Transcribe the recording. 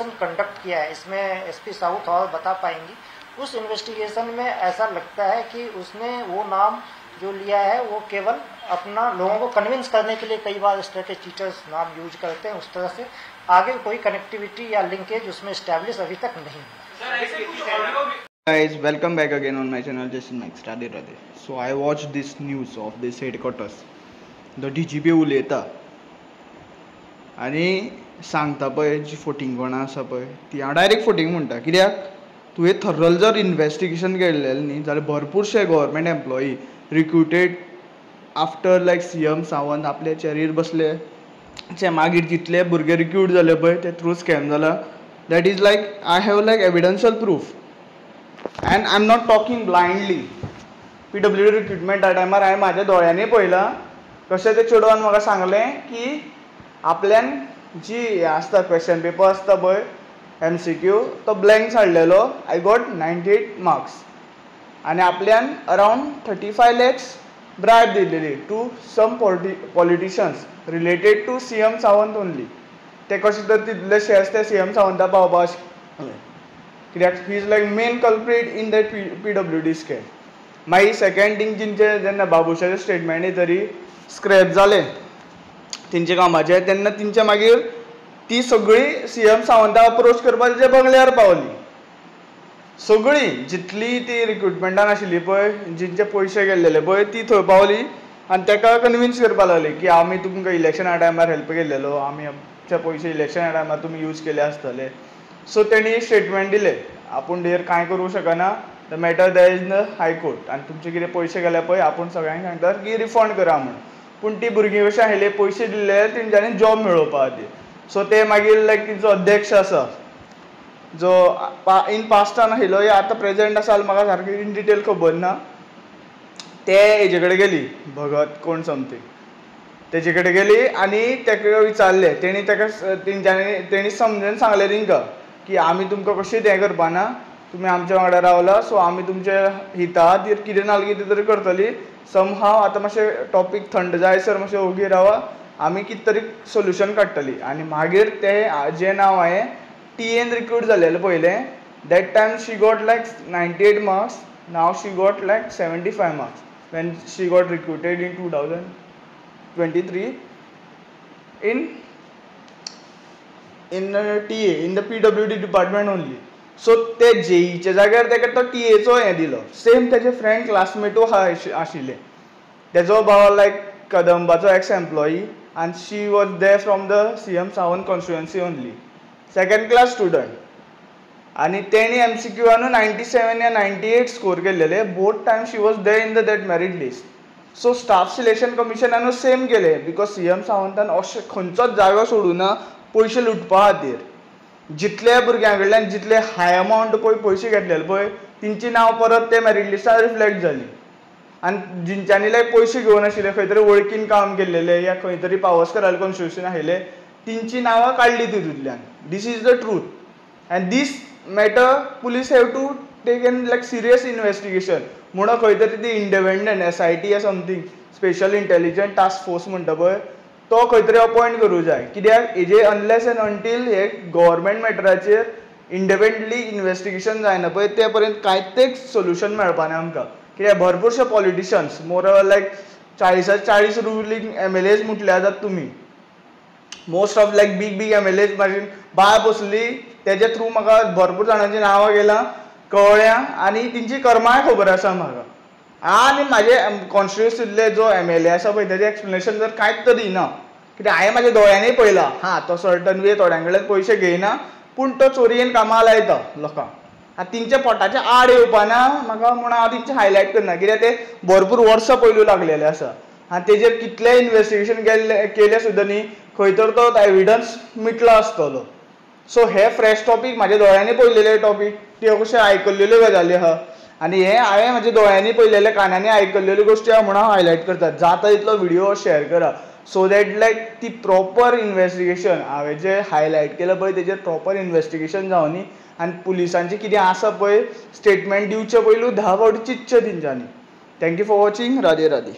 Investigation conduct KIA है, इसमें SP south और बता पाएंगी। उस इन्वेस्टिगेशन में ऐसा लगता है कि उसने वो नाम जो लिया है वो केवल अपना लोगों को कन्विंस करने के लिए कई बार इस तरह के चीटर्स नाम यूज करते हैं, उस तरह से आगे कोई कनेक्टिविटी या लिंकेज उसमें स्टैब्लिश अभी तक नहीं है। Guys, welcome back again on my channel Jason Max. Radhe Radhe. So I watched this news of this headquarters. The DGP उलयता आनी सांगता पळय जी फटींगपणां आसा पळय ती हांव डायरेक्ट फटींग म्हणटा। कित्याक तुवें थरल जर इन्वेस्टिगेशन केल्लें न्ही जाल्यार भरपूरशे गव्हर्मेंट एम्प्लॉई रिक्रुटेड आफ्टर लायक सीएम सावंत आपले चॅरीर बसले चे मागीर जितले भुरगे रिक्रूट जाले पळय ते थ्रू स्कॅम जाला। That is like I have like evidential proof and I am not talking blindly. PWD recruitment त्या टायमार हांवें म्हाज्या दोळ्यांनी पळयलां कशें ते चेडवान म्हाका सांगलें की आपल्यान जी हें आसता क्वेश्चन पेपर आसता पळय MCQ तो ब्लँक हाडलेलो। आय गॉट 98 मार्क्स आनी आपल्यान अरावंड 35 lakhs ब्रायब दिल्लेली to some politicians related to CM Sawant only. ते कशें तर तितले शेअर्स ते CM सावंता पावपा कित्याक he is like main culprit in that PWD scam. मागीर सेकंड थिंग जिंचे जेन्ना बाबुशाचे स्टेटमेंट येतरी स्क्रॅप जालें तेंचे कामाचे तेन्ना तेंचे मागीर ती सगळी CM सावंताक अप्रोच करपाक तेजे बंगल्यार पावली। सगळी जितली ती रिक्रुटमेंटान आशिल्ली पळय जिंचे पयशे गेल्लेले पळय ती थंय पावली आनी ताका कन्विन्स करपाक लागली की आमी तुमकां इलेक्शना टायमार हेल्प केल्लेलो, आमी आमचे पयशे इलेक्शना टायमार तुमी यूज केले आसतले। सो तेणी स्टेटमेंट दिलें आपूण देर कांय करूं शकना, the matter that is in the high court आनी तुमचे कितें पयशे गेले पळय आपूण सगळ्यांक सांगता की रिफंड करा म्हूण। पूण ती भुरगीं कशें आशिल्लीं पयशे दिल्ले तेंच्यांनी जॉब मेळोवपा खातीर। सो ते मागीर लायक तिचो अध्यक्ष आसा जो इन पास्टान आशिल्लो या आतां प्रेजेंट आसा जाल्यार म्हाका सारकी इन डिटेल खबर ना, ते हेजे कडेन गेली भगत कोण समथींग तेजे कडेन गेली आनी ताका विचारलें तेणी ताका तेणी समजून सांगलें तेंकां की आमी तुमकां कशींच हें करपाना, तुमी आमच्या वांगडा रावला सो आमी तुमचे हिता खातीर कितें ना कितें तरी करतली। समहाव आतां मातशें टॉपीक थंड जायसर मातशें ओगी रावा, आमी कितें तरी सोल्युशन काडटली। आनी मागीर तें जें नांव हांवें TN रिक्रूट जालेलें पयलें that time she got like 98 marks, now she got like 75 marks Wien she got recruited in 2023 in TA in the PWD department only. So ते JEचे जाग्यार ताका तो TAचो हें दिलो। सेम तेजे फ्रेंड क्लासमेटू आशिल्ले, तेजो भाव लायक कदंबाचो एक्स एम्प्लॉई आनी she was there from the CM Sawant constituency only, second class student आनी तेणी MCQआनू 97 या 98 स्कोर केल्लेले। Both time she was there in the that merit list. So staff selection कमिशनानू सेम केलें बिकॉज CM सावंतान अशें खंयचोच जागो सोडूना पयशे लुटपा खातीर। जितले भुरग्यां कडल्यान जितले हाय अमावंट पयशे घेतलेले पळय तेंची नांव परत ते मेरीट लिस्टार रिफ्लेक्ट जाली आनी जिंच्यांनी लायक पयशे घेवन आशिल्ले खंय तरी वळखीन काम केल्लेले या खंय तरी पावसकराले कॉन्स्टिट्युएन्सीन आशिल्ले तेंची नांवां काडली तितूंतल्यान। This is the truth and this matter police have to take an like serious investigation म्हणून खंय तरी ती इंडिपेंडंट SIT या something special intelligent task force म्हणटा पळय तो खंय तरी अपॉयंट करूं जाय। कित्याक हेजे अनलेस एंड अंटील हे गव्हर्मेंट मॅटराचेर इंडिपेंडंटली इन्वेस्टिगेशन जायना पळय ते पर्यंत कांयच एक सोल्युशन मेळपाना आमकां। कित्याक भरपूरशे politicians more like 40 ruling MLAs म्हटल्यार जाता तुमी most of like big MLAs म्हाजी बाय बसली तेजे थ्रू म्हाका भरपूर जाणांची नांवां गेलां कळ्ळ्या आनी तेंची कर्माय खबर आसा म्हाका। आनी म्हाजे कॉन्स्टिट्युएन्सींतले जो MLA आसा पळय तेजें एक्सप्लेनेशन जर कांयच तरी ना, कित्याक हांवें म्हाज्या दोळ्यांनी पळयलां हां तो सर्टन वे थोड्यां कडल्यान पयशे घेयना पूण तो चोरयेन कामां लायता लोकांक आनी तेंच्या पोटाचे आड येवपाना म्हाका म्हूण हांव तेंचे हायलायट करना कित्याक ते भरपूर वर्सां पयलू लागलेले आसा आनी तेजेर कितलें इन्वेस्टिगेशन केलें सुद्दां न्ही खंय तर तो एविडन्स मिटलो आसतलो। सो हे फ्रेश टॉपीक म्हाज्या दोळ्यांनी पळयलेले टॉपीक त्यो कशें आयकल्ल्यो गजाली आहा आनी हे हांवें म्हाज्या दोळ्यांनी पळयलेले कानांनी आयकल्ल्यो गोश्टी आहा म्हणून हांव हायलायट करता। जाता तितलो व्हिडिओ शेअर करा सो दॅट लायक ती प्रॉपर इन्वेस्टिगेशन हांवें जे हायलायट केलं पळय तेजेर प्रॉपर इन्वेस्टिगेशन जावनी आनी पुलिसांचें कितें आसा पळय स्टेटमेंट दिवचे पयलू 10 फावटी चिंतचें तेंच्यांनी। Thank you for watching. Radhe Radhe.